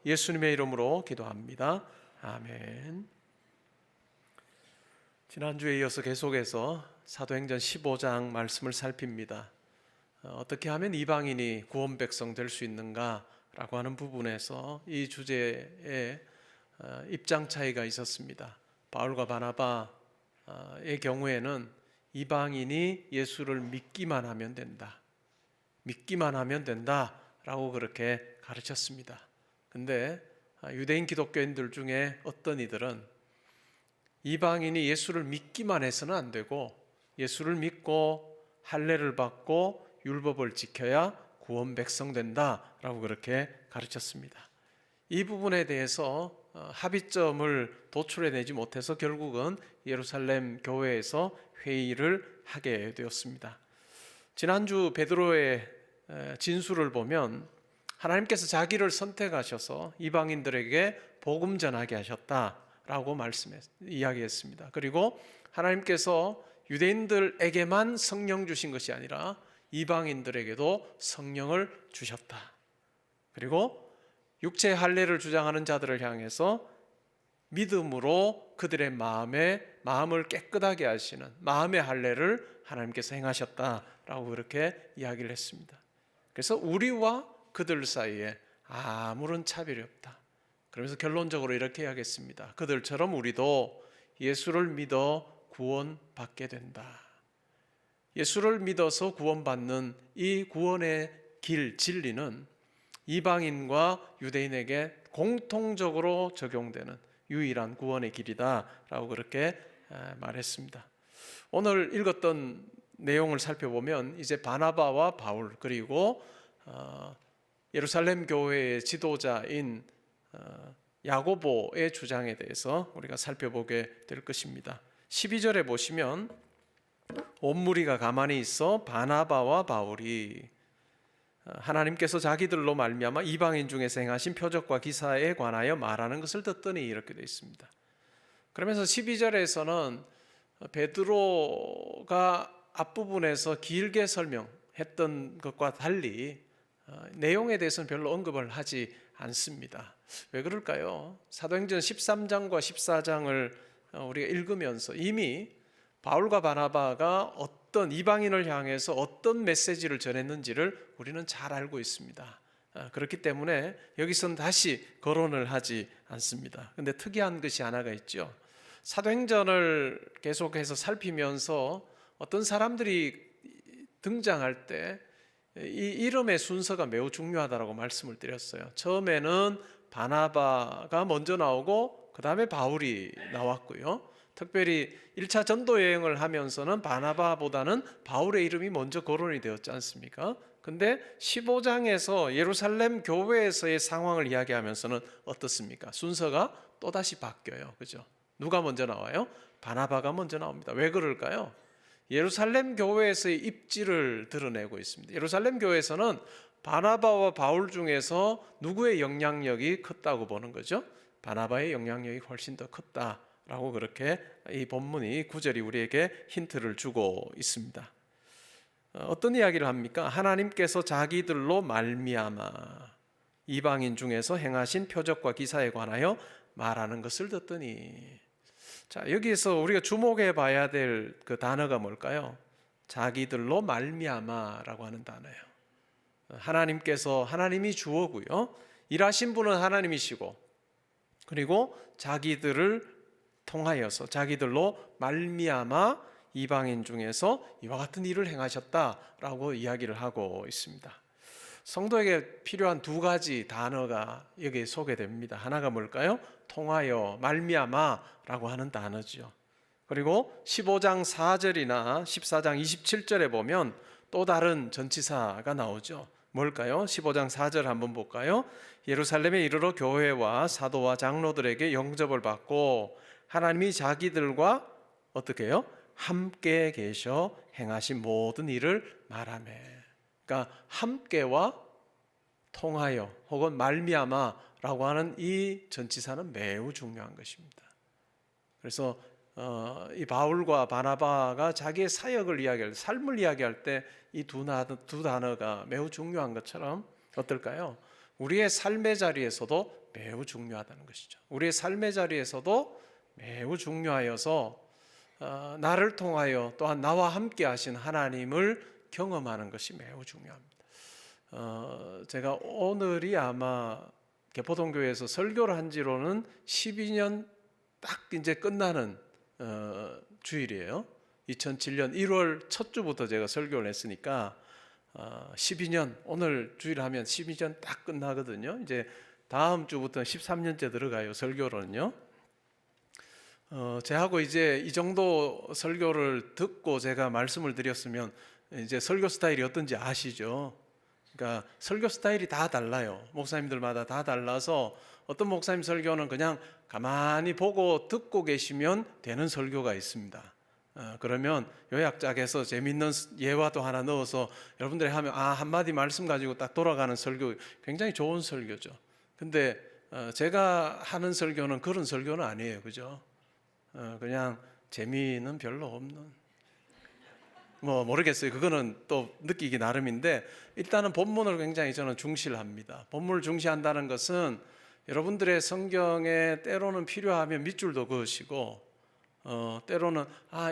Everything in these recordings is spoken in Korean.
예수님의 이름으로 기도합니다. 아멘. 지난주에 이어서 계속해서 사도행전 15장 말씀을 살핍니다. 어떻게 하면 이방인이 구원 백성 될 수 있는가라고 하는 부분에서 이 주제에 입장 차이가 있었습니다. 바울과 바나바의 경우에는 이방인이 예수를 믿기만 하면 된다. 믿기만 하면 된다라고 그렇게 가르쳤습니다. 근데 유대인 기독교인들 중에 어떤 이들은 이방인이 예수를 믿기만 해서는 안 되고 예수를 믿고 할례를 받고 율법을 지켜야 구원 백성 된다라고 그렇게 가르쳤습니다. 이 부분에 대해서 합의점을 도출해내지 못해서 결국은 예루살렘 교회에서 회의를 하게 되었습니다. 지난주 베드로의 진술을 보면 하나님께서 자기를 선택하셔서 이방인들에게 복음 전하게 하셨다라고 이야기했습니다. 그리고 하나님께서 유대인들에게만 성령 주신 것이 아니라 이방인들에게도 성령을 주셨다. 그리고 육체 할례를 주장하는 자들을 향해서 믿음으로 그들의 마음을 깨끗하게 하시는 마음의 할례를 하나님께서 행하셨다라고 그렇게 이야기를 했습니다. 그래서 우리와 그들 사이에 아무런 차별이 없다. 그러면서 결론적으로 이렇게 이야기했습니다. 그들처럼 우리도 예수를 믿어 구원받게 된다. 예수를 믿어서 구원받는 이 구원의 길, 진리는 이방인과 유대인에게 공통적으로 적용되는 유일한 구원의 길이다라고 그렇게 말했습니다. 오늘 읽었던 내용을 살펴보면 이제 바나바와 바울 그리고 예루살렘 교회의 지도자인 야고보의 주장에 대해서 우리가 살펴보게 될 것입니다. 12절에 보시면 온 무리가 가만히 있어 바나바와 바울이 하나님께서 자기들로 말미암아 이방인 중에서 행하신 표적과 기사에 관하여 말하는 것을 듣더니 이렇게 되어 있습니다. 그러면서 12절에서는 베드로가 앞부분에서 길게 설명했던 것과 달리 내용에 대해서는 별로 언급을 하지 않습니다. 왜 그럴까요? 사도행전 13장과 14장을 우리가 읽으면서 이미 바울과 바나바가 어떤 이방인을 향해서 어떤 메시지를 전했는지를 우리는 잘 알고 있습니다. 그렇기 때문에 여기서는 다시 거론을 하지 않습니다. 그런데 특이한 것이 하나가 있죠. 사도행전을 계속해서 살피면서 어떤 사람들이 등장할 때 이 이름의 순서가 매우 중요하다고 말씀을 드렸어요. 처음에는 바나바가 먼저 나오고 그 다음에 바울이 나왔고요. 특별히 1차 전도 여행을 하면서는 바나바보다는 바울의 이름이 먼저 거론이 되었지 않습니까? 근데 15장에서 예루살렘 교회에서의 상황을 이야기하면서는 어떻습니까? 순서가 또다시 바뀌어요. 그죠? 누가 먼저 나와요? 바나바가 먼저 나옵니다. 왜 그럴까요? 예루살렘 교회에서의 입지를 드러내고 있습니다. 예루살렘 교회에서는 바나바와 바울 중에서 누구의 영향력이 컸다고 보는 거죠? 바나바의 영향력이 훨씬 더 컸다라고 그렇게 이 본문이 구절이 우리에게 힌트를 주고 있습니다. 어떤 이야기를 합니까? 하나님께서 자기들로 말미암아 이방인 중에서 행하신 표적과 기사에 관하여 말하는 것을 듣더니, 자, 여기에서 우리가 주목해 봐야 될 그 단어가 뭘까요? 자기들로 말미암아라고 하는 단어예요. 하나님이 주어고요. 일하신 분은 하나님이시고, 그리고 자기들을 통하여서 자기들로 말미암아 이방인 중에서 이와 같은 일을 행하셨다라고 이야기를 하고 있습니다. 성도에게 필요한 두 가지 단어가 여기에 소개됩니다. 하나가 뭘까요? 통하여, 말미암아라고 하는 단어죠. 그리고 15장 4절이나 14장 27절에 보면 또 다른 전치사가 나오죠. 뭘까요? 15장 4절 한번 볼까요? 예루살렘에 이르러 교회와 사도와 장로들에게 영접을 받고 하나님이 자기들과 어떻게 해요? 함께 계셔 행하신 모든 일을 말하매. 그러니까 함께와 통하여 혹은 말미암아라고 하는 이 전치사는 매우 중요한 것입니다. 그래서 이 바울과 바나바가 자기의 사역을 이야기할 때, 삶을 이야기할 때 이 두 단어가 매우 중요한 것처럼 어떨까요? 우리의 삶의 자리에서도 매우 중요하다는 것이죠. 우리의 삶의 자리에서도 매우 중요하여서 나를 통하여 또한 나와 함께 하신 하나님을 경험하는 것이 매우 중요합니다. 제가 오늘이 아마 개포동교회에서 설교를 한 지로는 12년 딱 이제 끝나는 주일이에요. 2007년 1월 첫 주부터 제가 설교를 했으니까 12년, 오늘 주일 하면 12년 딱 끝나거든요. 이제 다음 주부터 13년째 들어가요, 설교로는요. 제하고 이제 이 정도 설교를 듣고 제가 말씀을 드렸으면 이제 설교 스타일이 어떤지 아시죠? 그러니까 설교 스타일이 다 달라요. 목사님들마다 다 달라서 어떤 목사님 설교는 그냥 가만히 보고 듣고 계시면 되는 설교가 있습니다. 그러면 요약작해서 재밌는 예화도 하나 넣어서 여러분들이 하면 한마디 말씀 가지고 딱 돌아가는 설교, 굉장히 좋은 설교죠. 근데 제가 하는 설교는 그런 설교는 아니에요. 그죠? 그냥 재미는 별로 없는, 모르겠어요. 그거는 또 느끼기 나름인데, 일단은 본문을 굉장히 저는 중시를 합니다. 본문을 중시한다는 것은 여러분들의 성경에 때로는 필요하면 밑줄도 그으시고, 때로는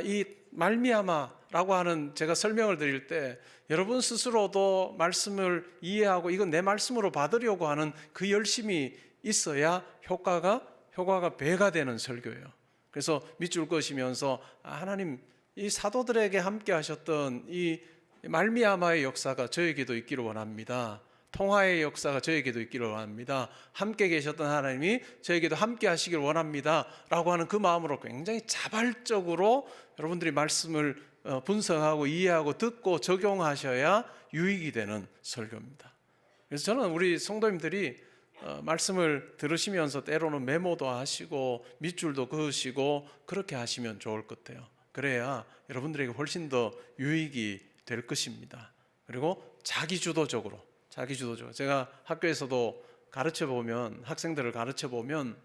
이 말미암아라고 하는 제가 설명을 드릴 때 여러분 스스로도 말씀을 이해하고 이건 내 말씀으로 받으려고 하는 그 열심이 있어야 효과가 배가 되는 설교예요. 그래서 밑줄 그으시면서 하나님, 이 사도들에게 함께 하셨던 이 말미암아의 역사가 저에게도 있기를 원합니다. 통화의 역사가 저에게도 있기를 원합니다. 함께 계셨던 하나님이 저에게도 함께 하시길 원합니다 라고 하는 그 마음으로 굉장히 자발적으로 여러분들이 말씀을 분석하고 이해하고 듣고 적용하셔야 유익이 되는 설교입니다. 그래서 저는 우리 성도님들이 말씀을 들으시면서 때로는 메모도 하시고 밑줄도 그으시고 그렇게 하시면 좋을 것 같아요. 그래야 여러분들에게 훨씬 더 유익이 될 것입니다. 그리고 자기주도적으로 제가 학교에서도 학생들을 가르쳐 보면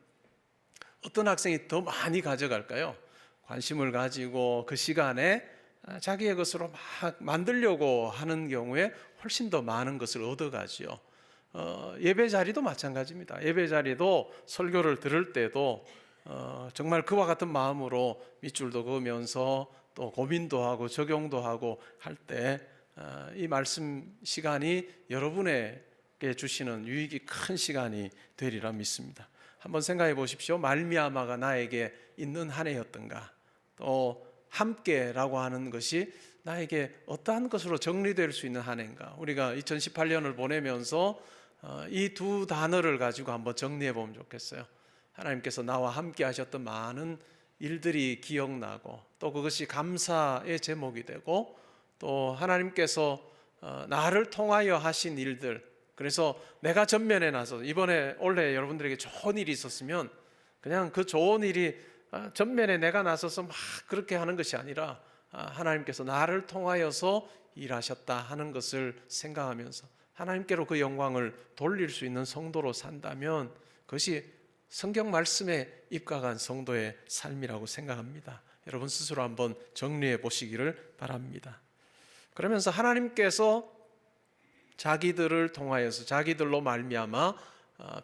어떤 학생이 더 많이 가져갈까요? 관심을 가지고 그 시간에 자기의 것으로 막 만들려고 하는 경우에 훨씬 더 많은 것을 얻어가지요. 예배 자리도 마찬가지입니다. 예배 자리도 설교를 들을 때도 정말 그와 같은 마음으로 밑줄도 그으면서 또 고민도 하고 적용도 하고 할 때 이 말씀 시간이 여러분에게 주시는 유익이 큰 시간이 되리라 믿습니다. 한번 생각해 보십시오. 말미암아가 나에게 있는 한 해였던가, 또 함께라고 하는 것이 나에게 어떠한 것으로 정리될 수 있는 한 해인가. 우리가 2018년을 보내면서 이 두 단어를 가지고 한번 정리해 보면 좋겠어요. 하나님께서 나와 함께 하셨던 많은 일들이 기억나고, 또 그것이 감사의 제목이 되고, 또 하나님께서 나를 통하여 하신 일들, 그래서 내가 전면에 나서 올해 여러분들에게 좋은 일이 있었으면 그냥 그 좋은 일이 전면에 내가 나서서 막 그렇게 하는 것이 아니라 하나님께서 나를 통하여서 일하셨다 하는 것을 생각하면서 하나님께로 그 영광을 돌릴 수 있는 성도로 산다면 그것이 성경 말씀에 입각한 성도의 삶이라고 생각합니다. 여러분 스스로 한번 정리해 보시기를 바랍니다. 그러면서 하나님께서 자기들을 통하여서 자기들로 말미암아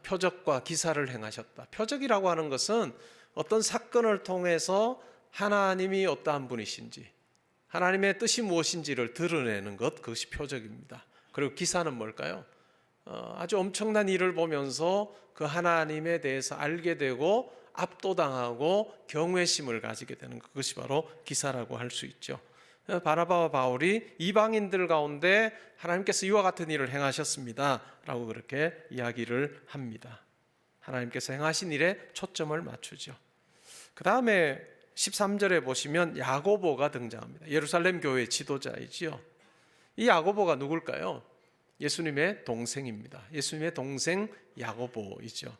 표적과 기사를 행하셨다. 표적이라고 하는 것은 어떤 사건을 통해서 하나님이 어떠한 분이신지, 하나님의 뜻이 무엇인지를 드러내는 것, 그것이 표적입니다. 그리고 기사는 뭘까요? 아주 엄청난 일을 보면서 그 하나님에 대해서 알게 되고 압도당하고 경외심을 가지게 되는 것, 그것이 바로 기사라고 할 수 있죠. 바나바와 바울이 이방인들 가운데 하나님께서 이와 같은 일을 행하셨습니다 라고 그렇게 이야기를 합니다. 하나님께서 행하신 일에 초점을 맞추죠. 그 다음에 13절에 보시면 야고보가 등장합니다. 예루살렘 교회의 지도자이지요. 이 야고보가 누굴까요? 예수님의 동생입니다. 예수님의 동생 야고보이죠.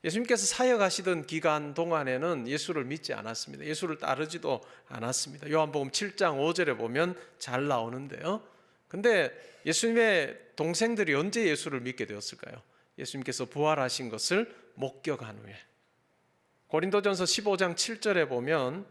예수님께서 사역하시던 기간 동안에는 예수를 믿지 않았습니다. 예수를 따르지도 않았습니다. 요한복음 7장 5절에 보면 잘 나오는데요. 근데 예수님의 동생들이 언제 예수를 믿게 되었을까요? 예수님께서 부활하신 것을 목격한 후에. 고린도전서 15장 7절에 보면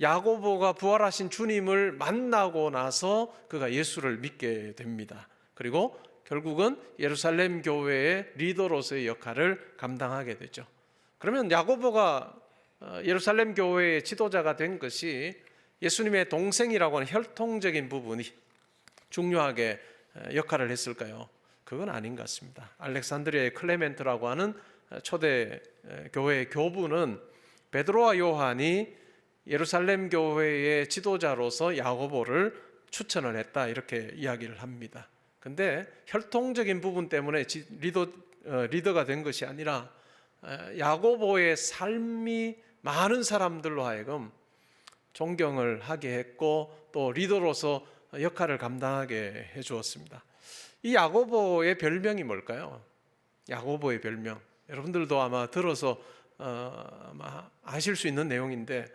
야고보가 부활하신 주님을 만나고 나서 그가 예수를 믿게 됩니다. 그리고 결국은 예루살렘 교회의 리더로서의 역할을 감당하게 되죠. 그러면 야고보가 예루살렘 교회의 지도자가 된 것이 예수님의 동생이라고 하는 혈통적인 부분이 중요하게 역할을 했을까요? 그건 아닌 것 같습니다. 알렉산드리아의 클레멘트라고 하는 초대 교회의 교부는 베드로와 요한이 예루살렘 교회의 지도자로서 야고보를 추천을 했다, 이렇게 이야기를 합니다. 근데 혈통적인 부분 때문에 리더가 된 것이 아니라 야고보의 삶이 많은 사람들로 하여금 존경을 하게 했고 또 리더로서 역할을 감당하게 해 주었습니다. 이 야고보의 별명이 뭘까요? 야고보의 별명, 여러분들도 아마 들어서 아마 아실 수 있는 내용인데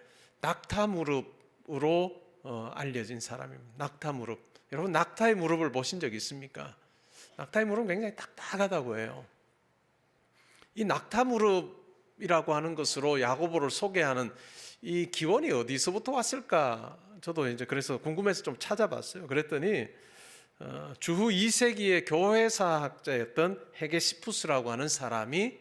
낙타 무릎으로 알려진 사람입니다. 낙타 무릎. 여러분 낙타의 무릎을 보신 적 있습니까? 낙타의 무릎은 굉장히 딱딱하다고 해요. 이 낙타 무릎이라고 하는 것으로 야고보를 소개하는 이 기원이 어디서부터 왔을까? 저도 이제 그래서 궁금해서 좀 찾아봤어요. 그랬더니 주후 2세기의 교회사학자였던 헤게시푸스라고 하는 사람이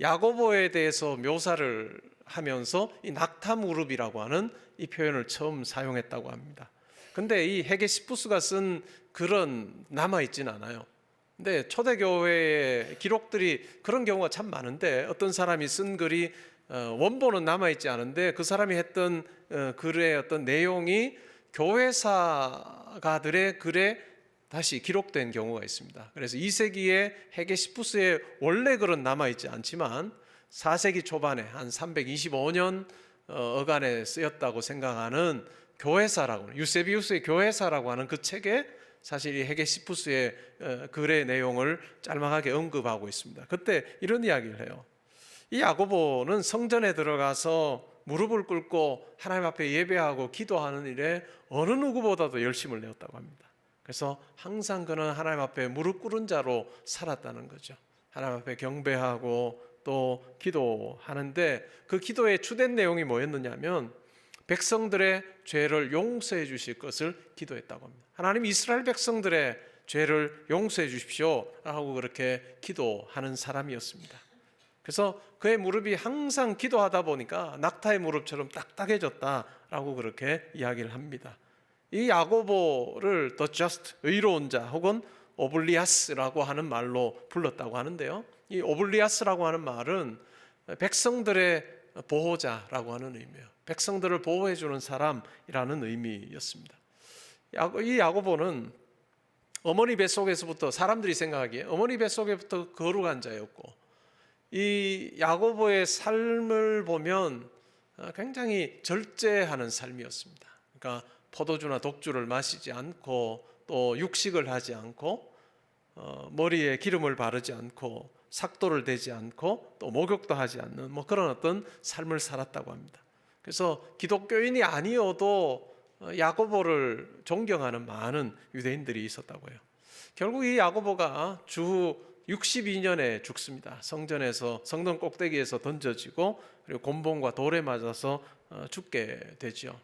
야고보에 대해서 묘사를 하면서 이 낙타 무릎이라고 하는 이 표현을 처음 사용했다고 합니다. 근데 이 헤게시푸스가 쓴 글은 남아있진 않아요. 근데 초대교회의 기록들이 그런 경우가 참 많은데 어떤 사람이 쓴 글이 원본은 남아있지 않은데 그 사람이 했던 글의 어떤 내용이 교회사가들의 글에 다시 기록된 경우가 있습니다. 그래서 2세기에 헤게시푸스의 원래 글은 남아있지 않지만 4세기 초반에 한 325년 어간에 쓰였다고 생각하는 교회사라고, 유세비우스의 교회사라고 하는 그 책에 사실 이 헤게시푸스의 글의 내용을 짤막하게 언급하고 있습니다. 그때 이런 이야기를 해요. 이 야고보는 성전에 들어가서 무릎을 꿇고 하나님 앞에 예배하고 기도하는 일에 어느 누구보다도 열심을 내었다고 합니다. 그래서 항상 그는 하나님 앞에 무릎 꿇은 자로 살았다는 거죠. 하나님 앞에 경배하고 또 기도하는데 그 기도의 주된 내용이 뭐였느냐면 백성들의 죄를 용서해 주실 것을 기도했다고 합니다. 하나님 이스라엘 백성들의 죄를 용서해 주십시오 라고 그렇게 기도하는 사람이었습니다. 그래서 그의 무릎이 항상 기도하다 보니까 낙타의 무릎처럼 딱딱해졌다라고 그렇게 이야기를 합니다. 이 야고보를 The Just, 의로운 자 혹은 오블리아스라고 하는 말로 불렀다고 하는데요, 이 오블리아스라고 하는 말은 백성들의 보호자라고 하는 의미예요. 백성들을 보호해 주는 사람이라는 의미였습니다. 이 야고보는 어머니 뱃속에서부터, 사람들이 생각하기에 어머니 뱃속에부터 거룩한 자였고, 이 야고보의 삶을 보면 굉장히 절제하는 삶이었습니다. 그러니까 포도주나 독주를 마시지 않고 또 육식을 하지 않고 머리에 기름을 바르지 않고 삭도를 대지 않고 또 목욕도 하지 않는 그런 어떤 삶을 살았다고 합니다. 그래서 기독교인이 아니어도 야고보를 존경하는 많은 유대인들이 있었다고 해요. 결국 이 야고보가 주후 62년에 죽습니다. 성전에서, 성전 꼭대기에서 던져지고 그리고 곤봉과 돌에 맞아서 죽게 되죠.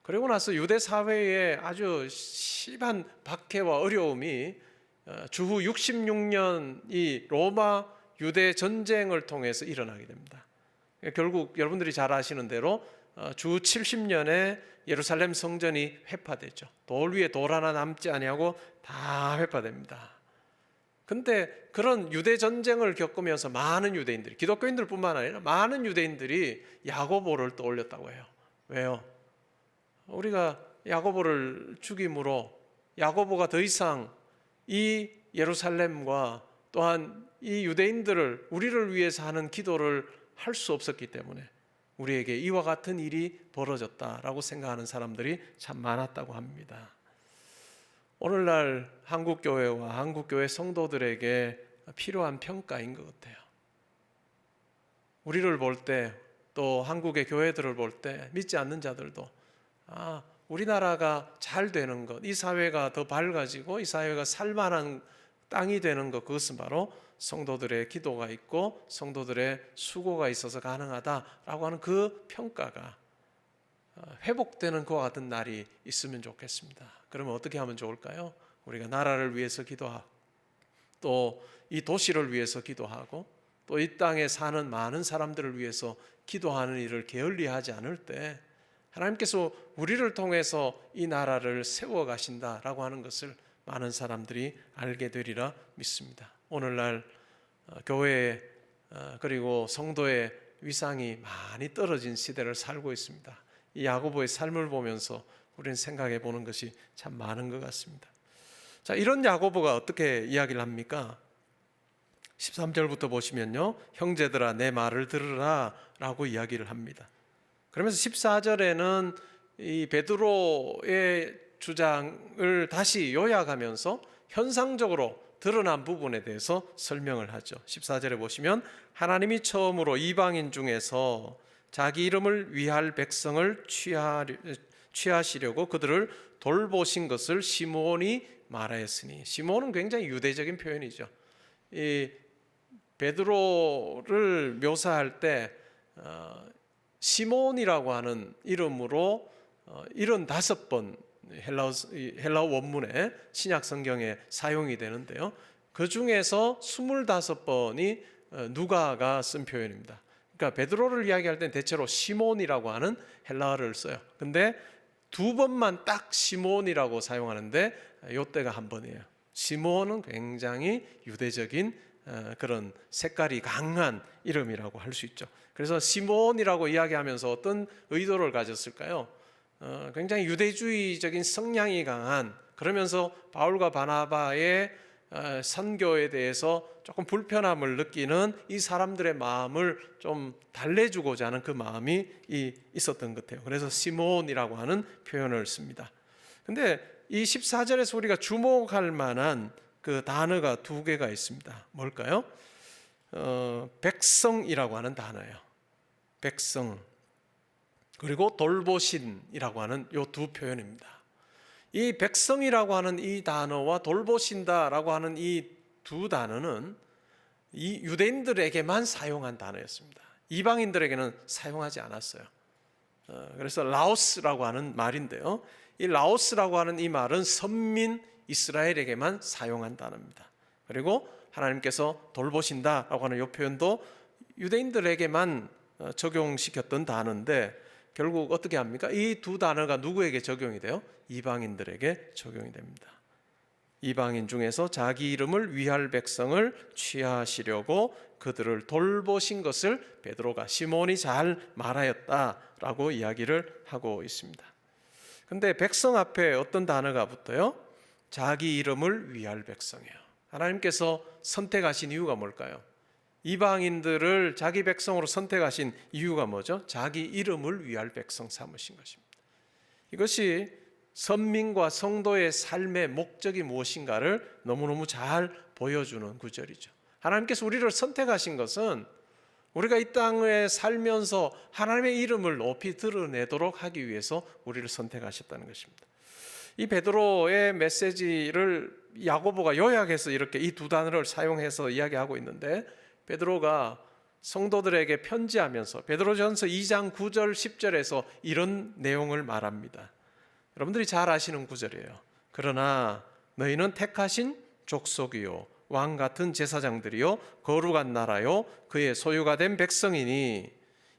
그리고 나서 유대 사회에 아주 심한 박해와 어려움이 주후 66년 이 로마 유대 전쟁을 통해서 일어나게 됩니다. 결국 여러분들이 잘 아시는 대로 주후 70년에 예루살렘 성전이 회파되죠. 돌 위에 돌 하나 남지 아니하고 다 회파됩니다. 근데 그런 유대 전쟁을 겪으면서 많은 유대인들이, 기독교인들뿐만 아니라 많은 유대인들이 야고보를 떠올렸다고 해요. 왜요? 우리가 야고보를 죽임으로 야고보가 더 이상 이 예루살렘과 또한 이 유대인들을, 우리를 위해서 하는 기도를 할 수 없었기 때문에 우리에게 이와 같은 일이 벌어졌다라고 생각하는 사람들이 참 많았다고 합니다. 오늘날 한국교회와 한국교회 성도들에게 필요한 평가인 것 같아요. 우리를 볼 때, 또 한국의 교회들을 볼 때 믿지 않는 자들도 우리나라가 잘 되는 것, 이 사회가 더 밝아지고 이 사회가 살만한 땅이 되는 것, 그것은 바로 성도들의 기도가 있고 성도들의 수고가 있어서 가능하다라고 하는 그 평가가 회복되는 그와 같은 날이 있으면 좋겠습니다. 그러면 어떻게 하면 좋을까요? 우리가 나라를 위해서 기도하고 또 이 도시를 위해서 기도하고 또 이 땅에 사는 많은 사람들을 위해서 기도하는 일을 게을리하지 않을 때 하나님께서 우리를 통해서 이 나라를 세워 가신다라고 하는 것을 많은 사람들이 알게 되리라 믿습니다. 오늘날 교회 그리고 성도의 위상이 많이 떨어진 시대를 살고 있습니다. 이 야고보의 삶을 보면서 우리는 생각해 보는 것이 참 많은 것 같습니다. 자, 이런 야고보가 어떻게 이야기를 합니까? 13절부터 보시면요, 형제들아 내 말을 들으라 라고 이야기를 합니다. 그러면서 14절에는 이 베드로의 주장을 다시 요약하면서 현상적으로 드러난 부분에 대해서 설명을 하죠. 14절에 보시면 하나님이 처음으로 이방인 중에서 자기 이름을 위할 백성을 취하시려고 그들을 돌보신 것을 시므온이 말하였으니, 시므온은 굉장히 유대적인 표현이죠. 이 베드로를 묘사할 때 시몬이라고 하는 이름으로 75번 헬라어 원문에 신약 성경에 사용이 되는데요. 그 중에서 25번이 누가가 쓴 표현입니다. 그러니까 베드로를 이야기할 땐 대체로 시몬이라고 하는 헬라어를 써요. 근데 두 번만 딱 시몬이라고 사용하는데 이때가 한 번이에요. 시몬은 굉장히 유대적인 그런 색깔이 강한 이름이라고 할 수 있죠. 그래서 시몬이라고 이야기하면서 어떤 의도를 가졌을까요? 굉장히 유대주의적인 성향이 강한, 그러면서 바울과 바나바의 선교에 대해서 조금 불편함을 느끼는 이 사람들의 마음을 좀 달래주고자 하는 그 마음이 있었던 것 같아요. 그래서 시몬이라고 하는 표현을 씁니다. 근데 이 14절에서 우리가 주목할 만한 그 단어가 두 개가 있습니다. 뭘까요? 백성이라고 하는 단어예요. 백성, 그리고 돌보신이라고 하는 이 두 표현입니다. 이 백성이라고 하는 이 단어와 돌보신다라고 하는 이 두 단어는 이 유대인들에게만 사용한 단어였습니다. 이방인들에게는 사용하지 않았어요. 그래서 라오스라고 하는 말인데요, 이 라오스라고 하는 이 말은 선민 이스라엘에게만 사용한 단어입니다. 그리고 하나님께서 돌보신다라고 하는 이 표현도 유대인들에게만 적용시켰던 단어인데 결국 어떻게 합니까? 이 두 단어가 누구에게 적용이 돼요? 이방인들에게 적용이 됩니다. 이방인 중에서 자기 이름을 위할 백성을 취하시려고 그들을 돌보신 것을 베드로가 시몬이 잘 말하였다라고 이야기를 하고 있습니다. 근데 백성 앞에 어떤 단어가 붙어요? 자기 이름을 위할 백성이에요. 하나님께서 선택하신 이유가 뭘까요? 이방인들을 자기 백성으로 선택하신 이유가 뭐죠? 자기 이름을 위할 백성 삼으신 것입니다. 이것이 선민과 성도의 삶의 목적이 무엇인가를 너무너무 잘 보여주는 구절이죠. 하나님께서 우리를 선택하신 것은 우리가 이 땅에 살면서 하나님의 이름을 높이 드러내도록 하기 위해서 우리를 선택하셨다는 것입니다. 이 베드로의 메시지를 야고보가 요약해서 이렇게 이 두 단어를 사용해서 이야기하고 있는데, 베드로가 성도들에게 편지하면서 베드로전서 2장 9절 10절에서 이런 내용을 말합니다. 여러분들이 잘 아시는 구절이에요. 그러나 너희는 택하신 족속이요 왕 같은 제사장들이요 거룩한 나라요 그의 소유가 된 백성이니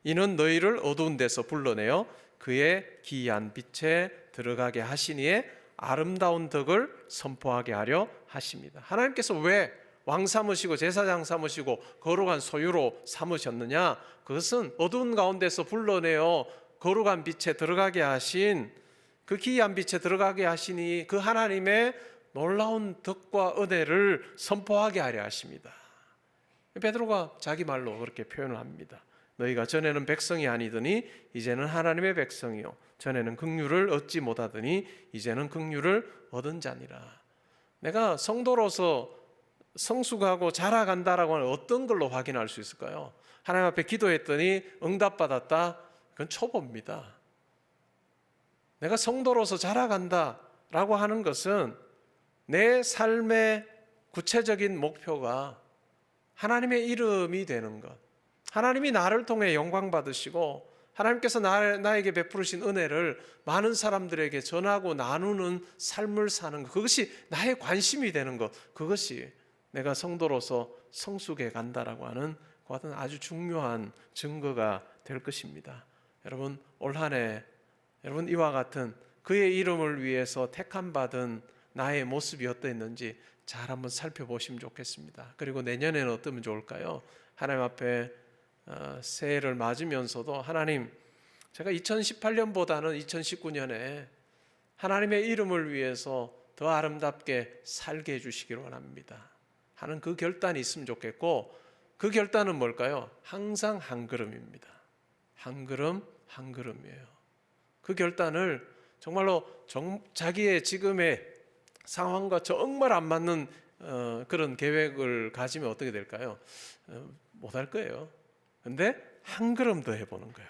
이는 너희를 어두운 데서 불러내어 그의 기이한 빛에 들어가게 하시니에 아름다운 덕을 선포하게 하려 하십니다. 하나님께서 왜 왕 삼으시고 제사장 삼으시고 거룩한 소유로 삼으셨느냐? 그것은 어두운 가운데서 불러내어 거룩한 빛에 들어가게 하신, 그 기이한 빛에 들어가게 하시니 그 하나님의 놀라운 덕과 은혜를 선포하게 하려 하십니다. 베드로가 자기 말로 그렇게 표현을 합니다. 너희가 전에는 백성이 아니더니 이제는 하나님의 백성이요 전에는 긍휼을 얻지 못하더니 이제는 긍휼을 얻은 자니라. 내가 성도로서 성숙하고 자라간다라고 하는 어떤 걸로 확인할 수 있을까요? 하나님 앞에 기도했더니 응답받았다, 그건 초보입니다. 내가 성도로서 자라간다라고 하는 것은 내 삶의 구체적인 목표가 하나님의 이름이 되는 것, 하나님이 나를 통해 영광 받으시고 하나님께서 나에게 베푸르신 은혜를 많은 사람들에게 전하고 나누는 삶을 사는 것, 그것이 나의 관심이 되는 것, 그것이 내가 성도로서 성숙해 간다라고 하는 그 같은 아주 중요한 증거가 될 것입니다. 여러분, 올 한 해 여러분 이와 같은 그의 이름을 위해서 택함받은 나의 모습이 어떠했는지 잘 한번 살펴보시면 좋겠습니다. 그리고 내년에는 어떠면 좋을까요? 하나님 앞에 새해를 맞으면서도 하나님, 제가 2018년보다는 2019년에 하나님의 이름을 위해서 더 아름답게 살게 해주시기를 원합니다 하는 그 결단이 있으면 좋겠고, 그 결단은 뭘까요? 항상 한 걸음입니다. 한 걸음 한 걸음이에요. 그 결단을 정말로 자기의 지금의 상황과 정말 안 맞는 그런 계획을 가지면 어떻게 될까요? 못할 거예요. 근데 한 걸음 더 해보는 거예요.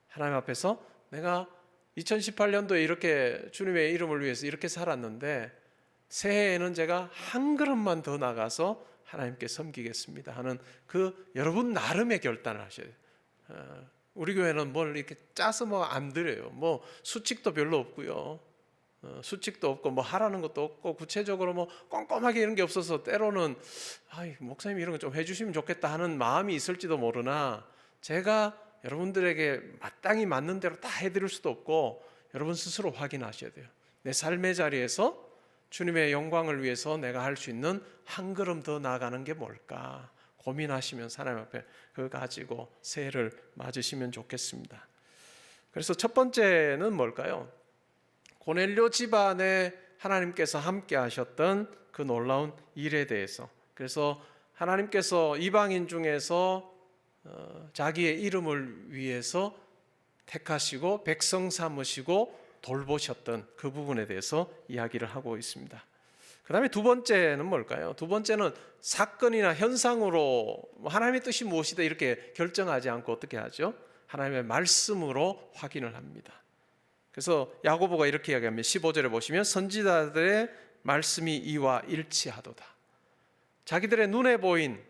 하나님 앞에서 내가 2018년도에 이렇게 주님의 이름을 위해서 이렇게 살았는데 새해에는 제가 한 걸음만 더 나가서 하나님께 섬기겠습니다 하는 그 여러분 나름의 결단을 하셔야 돼요. 우리 교회는 뭘 이렇게 짜서 뭐 안 드려요. 뭐 수칙도 별로 없고요. 수칙도 없고 뭐 하라는 것도 없고 구체적으로 뭐 꼼꼼하게 이런 게 없어서 때로는 목사님 이런 거 좀 해주시면 좋겠다 하는 마음이 있을지도 모르나, 제가 여러분들에게 마땅히 맞는 대로 다 해드릴 수도 없고 여러분 스스로 확인하셔야 돼요. 내 삶의 자리에서 주님의 영광을 위해서 내가 할 수 있는 한 걸음 더 나아가는 게 뭘까 고민하시면서 하나님 앞에 그거 가지고 새해를 맞으시면 좋겠습니다. 그래서 첫 번째는 뭘까요? 고넬료 집안에 하나님께서 함께 하셨던 그 놀라운 일에 대해서, 그래서 하나님께서 이방인 중에서 자기의 이름을 위해서 택하시고 백성 삼으시고 돌보셨던 그 부분에 대해서 이야기를 하고 있습니다. 그 다음에 두 번째는 뭘까요? 두 번째는 사건이나 현상으로 하나님의 뜻이 무엇이다 이렇게 결정하지 않고 어떻게 하죠? 하나님의 말씀으로 확인을 합니다. 그래서 야고보가 이렇게 이야기합니다. 15절에 보시면 선지자들의 말씀이 이와 일치하도다. 자기들의 눈에 보인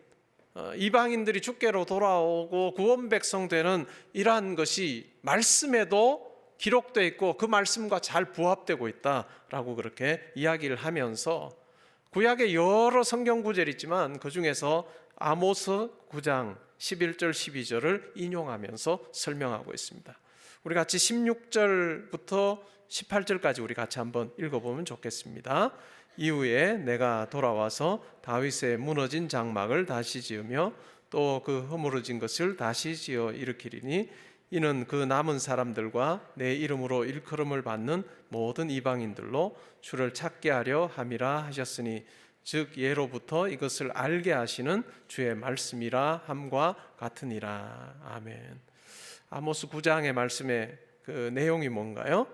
이방인들이 주께로 돌아오고 구원 백성 되는 이러한 것이 말씀에도 기록되어 있고 그 말씀과 잘 부합되고 있다라고 그렇게 이야기를 하면서 구약에 여러 성경 구절이 있지만 그 중에서 아모스 9장 11절 12절을 인용하면서 설명하고 있습니다. 우리 같이 16절부터 18절까지 우리 같이 한번 읽어보면 좋겠습니다. 이후에 내가 돌아와서 다윗의 무너진 장막을 다시 지으며 또 그 허물어진 것을 다시 지어 일으키리니 이는 그 남은 사람들과 내 이름으로 일컬음을 받는 모든 이방인들로 주를 찾게 하려 함이라 하셨으니 즉 예로부터 이것을 알게 하시는 주의 말씀이라 함과 같으니라. 아멘. 아모스 9장의 말씀의 그 내용이 뭔가요?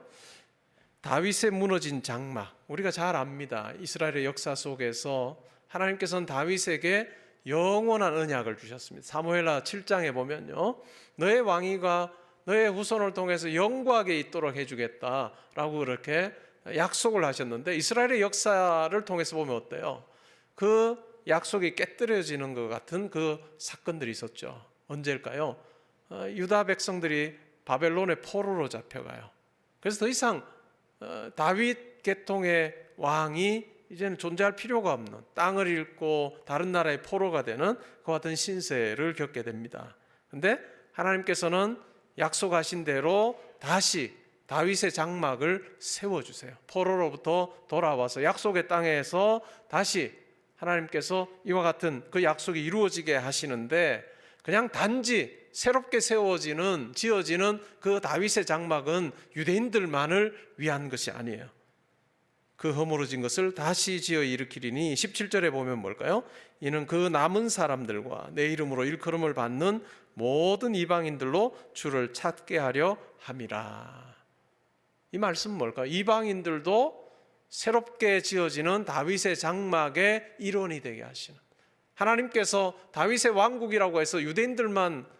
다윗의 무너진 장막, 우리가 잘 압니다. 이스라엘의 역사 속에서 하나님께서는 다윗에게 영원한 언약을 주셨습니다. 사무엘하 7장에 보면요, 너의 왕위가 너의 후손을 통해서 영구하게 있도록 해주겠다라고 그렇게 약속을 하셨는데, 이스라엘의 역사를 통해서 보면 어때요? 그 약속이 깨뜨려지는 것 같은 그 사건들이 있었죠. 언제일까요? 유다 백성들이 바벨론의 포로로 잡혀가요. 그래서 더 이상 다윗 계통의 왕이 이제는 존재할 필요가 없는, 땅을 잃고 다른 나라의 포로가 되는 그 같은 신세를 겪게 됩니다. 그런데 하나님께서는 약속하신 대로 다시 다윗의 장막을 세워주세요. 포로로부터 돌아와서 약속의 땅에서 다시 하나님께서 이와 같은 그 약속이 이루어지게 하시는데, 그냥 단지 새롭게 지어지는 그 다윗의 장막은 유대인들만을 위한 것이 아니에요. 그 허물어진 것을 다시 지어 일으키리니 17절에 보면 뭘까요? 이는 그 남은 사람들과 내 이름으로 일컬음을 받는 모든 이방인들로 주를 찾게 하려 함이라. 이 말씀은 뭘까요? 이방인들도 새롭게 지어지는 다윗의 장막의 일원이 되게 하시는, 하나님께서 다윗의 왕국이라고 해서 유대인들만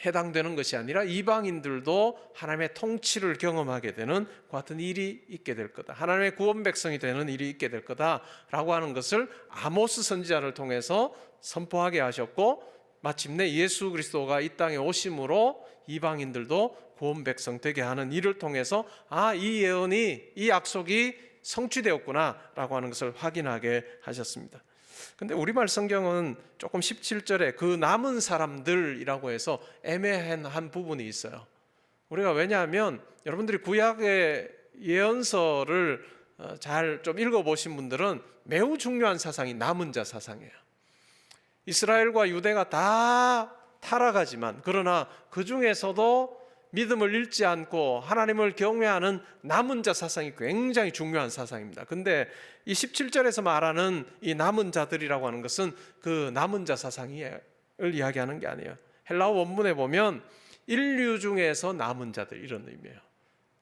해당되는 것이 아니라 이방인들도 하나님의 통치를 경험하게 되는 그 같은 일이 있게 될 거다, 하나님의 구원 백성이 되는 일이 있게 될 거다라고 하는 것을 아모스 선지자를 통해서 선포하게 하셨고, 마침내 예수 그리스도가 이 땅에 오심으로 이방인들도 구원 백성 되게 하는 일을 통해서 이 예언이, 이 약속이 성취되었구나라고 하는 것을 확인하게 하셨습니다. 근데 우리말 성경은 조금 17절에 그 남은 사람들이라고 해서 애매한 부분이 있어요. 우리가 왜냐하면 여러분들이 구약의 예언서를 잘 좀 읽어보신 분들은 매우 중요한 사상이 남은 자 사상이에요. 이스라엘과 유대가 다 타락하지만 그러나 그 중에서도 믿음을 잃지 않고 하나님을 경외하는 남은 자 사상이 굉장히 중요한 사상입니다. 근데 이 17절에서 말하는 이 남은 자들이라고 하는 것은 그 남은 자 사상을 이야기하는 게 아니에요. 헬라어 원문에 보면 인류 중에서 남은 자들, 이런 의미예요.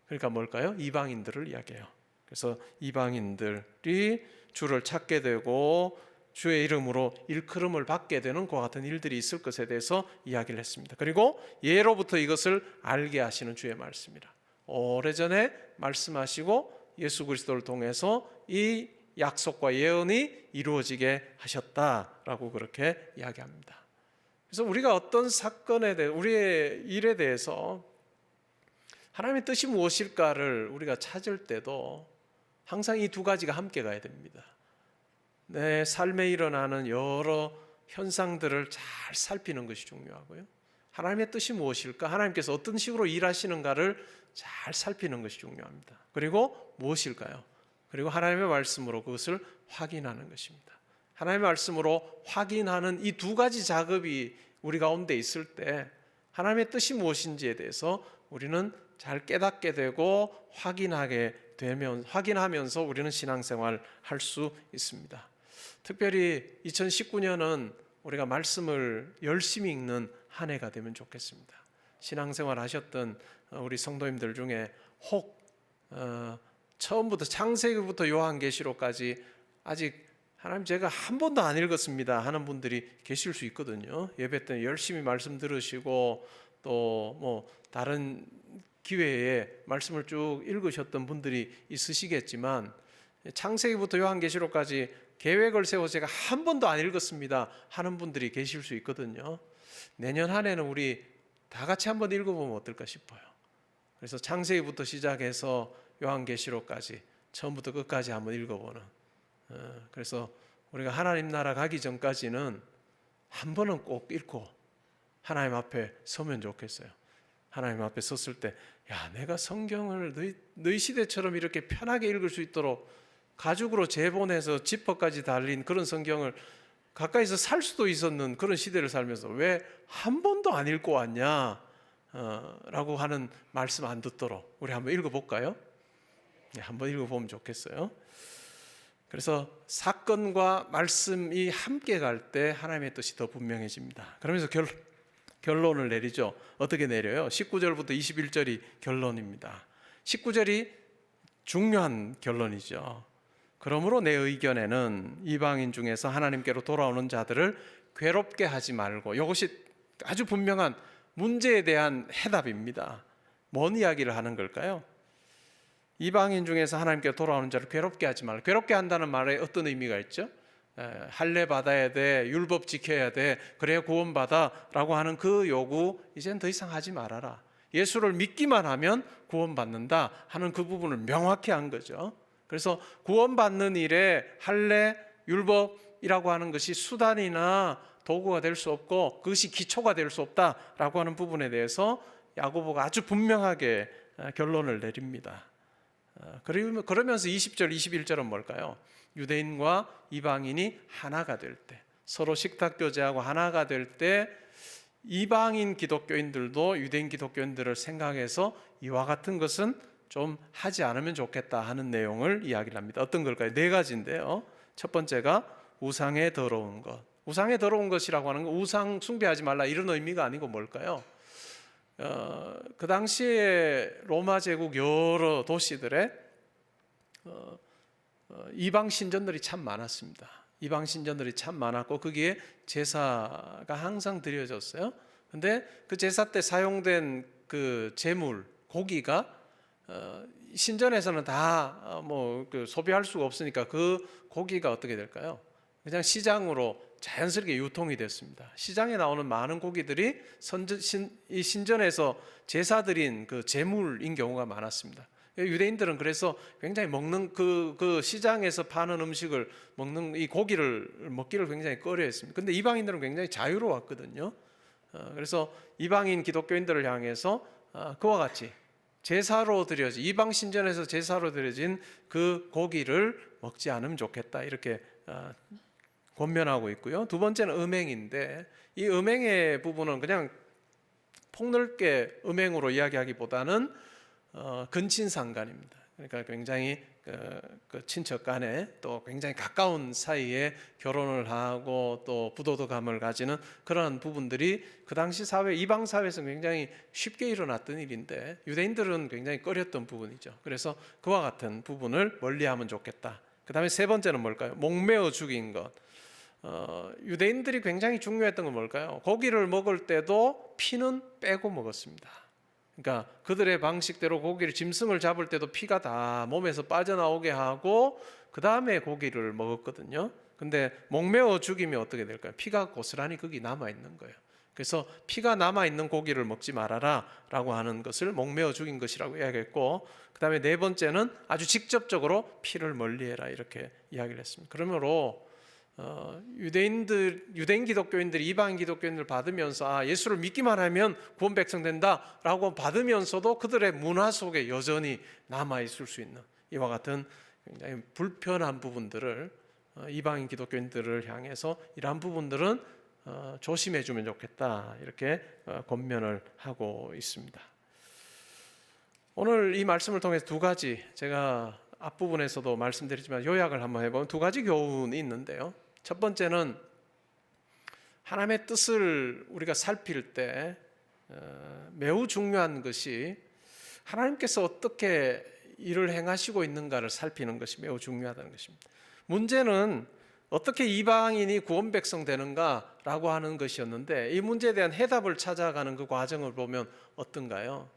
그러니까 뭘까요? 이방인들을 이야기해요. 그래서 이방인들이 주를 찾게 되고 주의 이름으로 일컬음을 받게 되는 그와 같은 일들이 있을 것에 대해서 이야기를 했습니다. 그리고 예로부터 이것을 알게 하시는 주의 말씀이라. 오래전에 말씀하시고 예수 그리스도를 통해서 이 약속과 예언이 이루어지게 하셨다라고 그렇게 이야기합니다. 그래서 우리가 어떤 사건에 대해, 우리의 일에 대해서 하나님의 뜻이 무엇일까를 우리가 찾을 때도 항상 이 두 가지가 함께 가야 됩니다. 내 삶에 일어나는 여러 현상들을 잘 살피는 것이 중요하고요. 하나님의 뜻이 무엇일까? 하나님께서 어떤 식으로 일하시는가를 잘 살피는 것이 중요합니다. 그리고 무엇일까요? 그리고 하나님의 말씀으로 그것을 확인하는 것입니다. 하나님의 말씀으로 확인하는 이 두 가지 작업이 우리 가운데 있을 때 하나님의 뜻이 무엇인지에 대해서 우리는 잘 깨닫게 되고 확인하면서 우리는 신앙생활 할 수 있습니다. 특별히 2019년은 우리가 말씀을 열심히 읽는 한 해가 되면 좋겠습니다. 신앙생활 하셨던 우리 성도님들 중에 혹 처음부터 창세기부터 요한계시록까지 아직 하나님 제가 한 번도 안 읽었습니다 하는 분들이 계실 수 있거든요. 예배 때 열심히 말씀 들으시고 또 뭐 다른 기회에 말씀을 쭉 읽으셨던 분들이 있으시겠지만 창세기부터 요한계시록까지 계획을 세워 제가 한 번도 안 읽었습니다 하는 분들이 계실 수 있거든요. 내년 한 해는 우리 다 같이 한번 읽어보면 어떨까 싶어요. 그래서 창세기부터 시작해서 요한계시록까지 처음부터 끝까지 한번 읽어보는, 그래서 우리가 하나님 나라 가기 전까지는 한 번은 꼭 읽고 하나님 앞에 서면 좋겠어요. 하나님 앞에 섰을 때 내가 성경을 너희 시대처럼 이렇게 편하게 읽을 수 있도록 가죽으로 재본해서 지퍼까지 달린 그런 성경을 가까이서 살 수도 있었는 그런 시대를 살면서 왜 한 번도 안 읽고 왔냐 라고 하는 말씀 안 듣도록 우리 한번 읽어볼까요? 한번 읽어보면 좋겠어요. 그래서 사건과 말씀이 함께 갈 때 하나님의 뜻이 더 분명해집니다. 그러면서 결론을 내리죠. 어떻게 내려요? 19절부터 21절이 결론입니다. 19절이 중요한 결론이죠. 그러므로 내 의견에는 이방인 중에서 하나님께로 돌아오는 자들을 괴롭게 하지 말고, 이것이 아주 분명한 문제에 대한 해답입니다. 뭔 이야기를 하는 걸까요? 이방인 중에서 하나님께로 돌아오는 자를 괴롭게 하지 말고, 괴롭게 한다는 말에 어떤 의미가 있죠? 할례 받아야 돼, 율법 지켜야 돼, 그래야 구원받아 라고 하는 그 요구 이젠 더 이상 하지 말아라. 예수를 믿기만 하면 구원받는다 하는 그 부분을 명확히 한 거죠. 그래서 구원받는 일에 할례, 율법이라고 하는 것이 수단이나 도구가 될 수 없고 그것이 기초가 될 수 없다라고 하는 부분에 대해서 야고보가 아주 분명하게 결론을 내립니다. 그러면서 20절, 21절은 뭘까요? 유대인과 이방인이 하나가 될 때, 서로 식탁교제하고 하나가 될 때 이방인 기독교인들도 유대인 기독교인들을 생각해서 이와 같은 것은 좀 하지 않으면 좋겠다 하는 내용을 이야기를 합니다. 어떤 걸까요? 네 가지인데요. 첫 번째가 우상의 더러운 것. 우상의 더러운 것이라고 하는 건 우상 숭배하지 말라 이런 의미가 아니고 뭘까요? 그 당시에 로마 제국 여러 도시들에 이방 신전들이 참 많았습니다. 이방 신전들이 참 많았고 거기에 제사가 항상 드려졌어요. 근데 그 제사 때 사용된 그 제물, 고기가 신전에서는 다 소비할 수가 없으니까 그 고기가 어떻게 될까요? 그냥 시장으로 자연스럽게 유통이 됐습니다. 시장에 나오는 많은 고기들이 이 신전에서 제사 드린 그 제물인 경우가 많았습니다. 유대인들은 그래서 굉장히 먹는 그 시장에서 파는 음식을 먹는 이 고기를 먹기를 굉장히 꺼려했습니다. 근데 이방인들은 굉장히 자유로웠거든요. 그래서 이방인 기독교인들을 향해서 그와 같이 제사로 드려진, 이방 신전에서 제사로 드려진 그 고기를 먹지 않으면 좋겠다, 이렇게 권면하고 있고요. 두 번째는 음행인데, 이 음행의 부분은 그냥 폭넓게 음행으로 이야기하기보다는 근친상간입니다. 그러니까 굉장히 그 친척 간에 또 굉장히 가까운 사이에 결혼을 하고 또 부도덕함을 가지는 그러한 부분들이 그 당시 사회, 이방 사회에서 굉장히 쉽게 일어났던 일인데 유대인들은 굉장히 꺼렸던 부분이죠. 그래서 그와 같은 부분을 멀리하면 좋겠다. 그 다음에 세 번째는 뭘까요? 목매어 죽인 것. 유대인들이 굉장히 중요했던 건 뭘까요? 고기를 먹을 때도 피는 빼고 먹었습니다. 그러니까 그들의 방식대로 고기를, 짐승을 잡을 때도 피가 다 몸에서 빠져나오게 하고 그 다음에 고기를 먹었거든요. 근데 목매어 죽이면 어떻게 될까요? 피가 고스란히 거기 남아있는 거예요. 그래서 피가 남아있는 고기를 먹지 말아라 라고 하는 것을 목매어 죽인 것이라고 이야기했고, 그 다음에 네 번째는 아주 직접적으로 피를 멀리해라, 이렇게 이야기를 했습니다. 그러므로 유대인 기독교인들이 이방인 기독교인들 받으면서 예수를 믿기만 하면 구원 백성된다라고 받으면서도 그들의 문화 속에 여전히 남아 있을 수 있는 이와 같은 굉장히 불편한 부분들을 이방인 기독교인들을 향해서 이러한 부분들은 조심해 주면 좋겠다, 이렇게 권면을 하고 있습니다. 오늘 이 말씀을 통해서 두 가지, 제가 앞부분에서도 말씀드리지만 요약을 한번 해보면 두 가지 교훈이 있는데요. 첫 번째는 하나님의 뜻을 우리가 살필 때 매우 중요한 것이 하나님께서 어떻게 일을 행하시고 있는가를 살피는 것이 매우 중요하다는 것입니다. 문제는 어떻게 이방인이 구원 백성 되는가라고 하는 것이었는데, 이 문제에 대한 해답을 찾아가는 그 과정을 보면 어떤가요?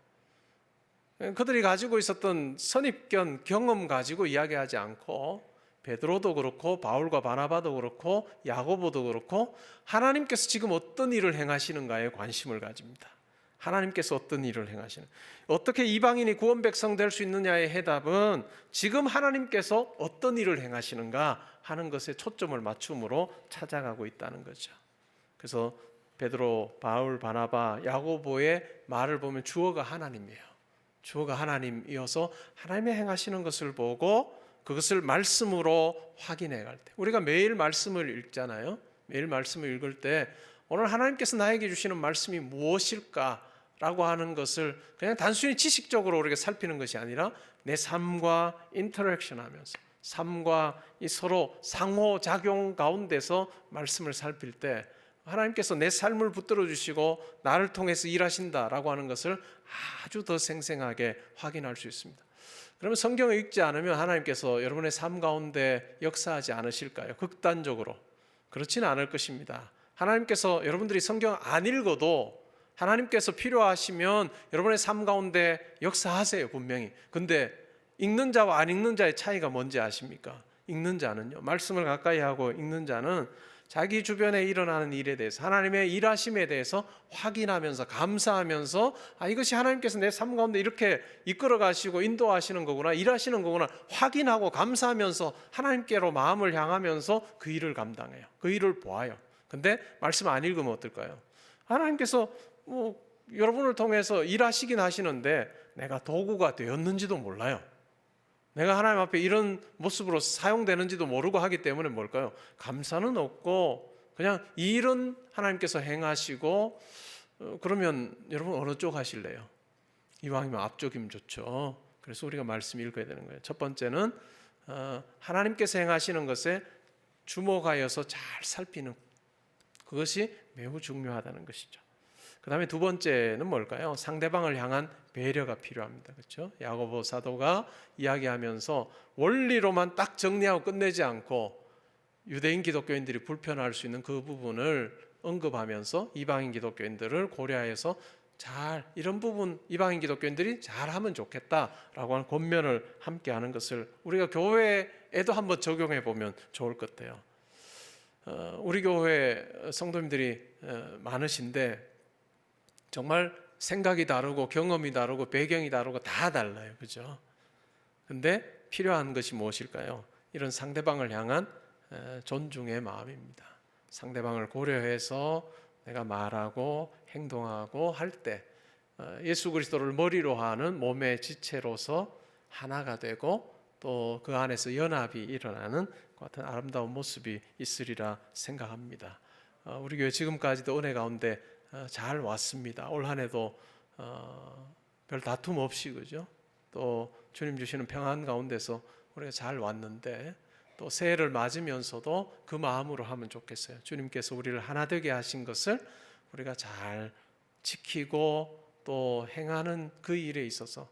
그들이 가지고 있었던 선입견, 경험 가지고 이야기하지 않고 베드로도 그렇고 바울과 바나바도 그렇고 야고보도 그렇고 하나님께서 지금 어떤 일을 행하시는가에 관심을 가집니다. 하나님께서 어떤 일을 행하시는, 어떻게 이방인이 구원 백성 될 수 있느냐의 해답은 지금 하나님께서 어떤 일을 행하시는가 하는 것에 초점을 맞춤으로 찾아가고 있다는 거죠. 그래서 베드로, 바울, 바나바, 야고보의 말을 보면 주어가 하나님이에요. 주어가 하나님이어서 하나님의 행하시는 것을 보고 그것을 말씀으로 확인해 갈 때, 우리가 매일 말씀을 읽잖아요. 매일 말씀을 읽을 때 오늘 하나님께서 나에게 주시는 말씀이 무엇일까라고 하는 것을 그냥 단순히 지식적으로 우리가 살피는 것이 아니라 내 삶과 인터랙션 하면서, 삶과 이 서로 상호작용 가운데서 말씀을 살필 때 하나님께서 내 삶을 붙들어 주시고 나를 통해서 일하신다라고 하는 것을 아주 더 생생하게 확인할 수 있습니다. 그러면 성경을 읽지 않으면 하나님께서 여러분의 삶 가운데 역사하지 않으실까요? 극단적으로. 그렇지는 않을 것입니다. 하나님께서 여러분들이 성경 안 읽어도 하나님께서 필요하시면 여러분의 삶 가운데 역사하세요, 분명히. 근데 읽는 자와 안 읽는 자의 차이가 뭔지 아십니까? 읽는 자는요, 말씀을 가까이 하고 읽는 자는 자기 주변에 일어나는 일에 대해서, 하나님의 일하심에 대해서 확인하면서 감사하면서 이것이 하나님께서 내 삶 가운데 이렇게 이끌어 가시고 인도하시는 거구나, 일하시는 거구나 확인하고 감사하면서 하나님께로 마음을 향하면서 그 일을 감당해요. 그 일을 보아요. 근데 말씀 안 읽으면 어떨까요? 하나님께서 여러분을 통해서 일하시긴 하시는데 내가 도구가 되었는지도 몰라요. 내가 하나님 앞에 이런 모습으로 사용되는지도 모르고 하기 때문에 뭘까요? 감사는 없고 그냥 이 일은 하나님께서 행하시고, 그러면 여러분 어느 쪽 하실래요? 이왕이면 앞쪽이면 좋죠. 그래서 우리가 말씀 읽어야 되는 거예요. 첫 번째는 하나님께서 행하시는 것에 주목하여서 잘 살피는, 그것이 매우 중요하다는 것이죠. 그 다음에 두 번째는 뭘까요? 상대방을 향한 배려가 필요합니다. 그렇죠? 야고보 사도가 이야기하면서 원리로만 딱 정리하고 끝내지 않고 유대인 기독교인들이 불편할 수 있는 그 부분을 언급하면서 이방인 기독교인들을 고려해서 잘, 이런 부분 이방인 기독교인들이 잘하면 좋겠다라고 하는 권면을 함께 하는 것을 우리가 교회에도 한번 적용해 보면 좋을 것 같아요. 우리 교회 성도님들이 많으신데 정말 생각이 다르고 경험이 다르고 배경이 다르고 다 달라요. 그죠? 근데 필요한 것이 무엇일까요? 이런 상대방을 향한 존중의 마음입니다. 상대방을 고려해서 내가 말하고 행동하고 할 때 예수 그리스도를 머리로 하는 몸의 지체로서 하나가 되고 또 그 안에서 연합이 일어나는 그 같은 아름다운 모습이 있으리라 생각합니다. 우리 교회 지금까지도 은혜 가운데 잘 왔습니다. 올 한 해도 별 다툼 없이 그죠? 또 주님 주시는 평안 가운데서 우리가 잘 왔는데 또 새해를 맞으면서도 그 마음으로 하면 좋겠어요. 주님께서 우리를 하나 되게 하신 것을 우리가 잘 지키고 또 행하는 그 일에 있어서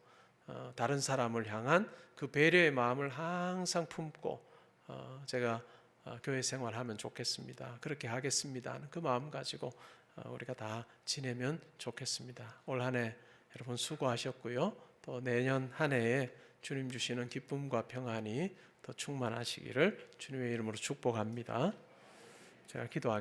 다른 사람을 향한 그 배려의 마음을 항상 품고 제가 교회 생활하면 좋겠습니다. 그렇게 하겠습니다. 그 마음 가지고 우리가 다 지내면 좋겠습니다. 올 한 해 여러분 수고하셨고요. 또 내년 한 해에 주님 주시는 기쁨과 평안이 더 충만하시기를 주님의 이름으로 축복합니다. 제가 기도하겠습니다.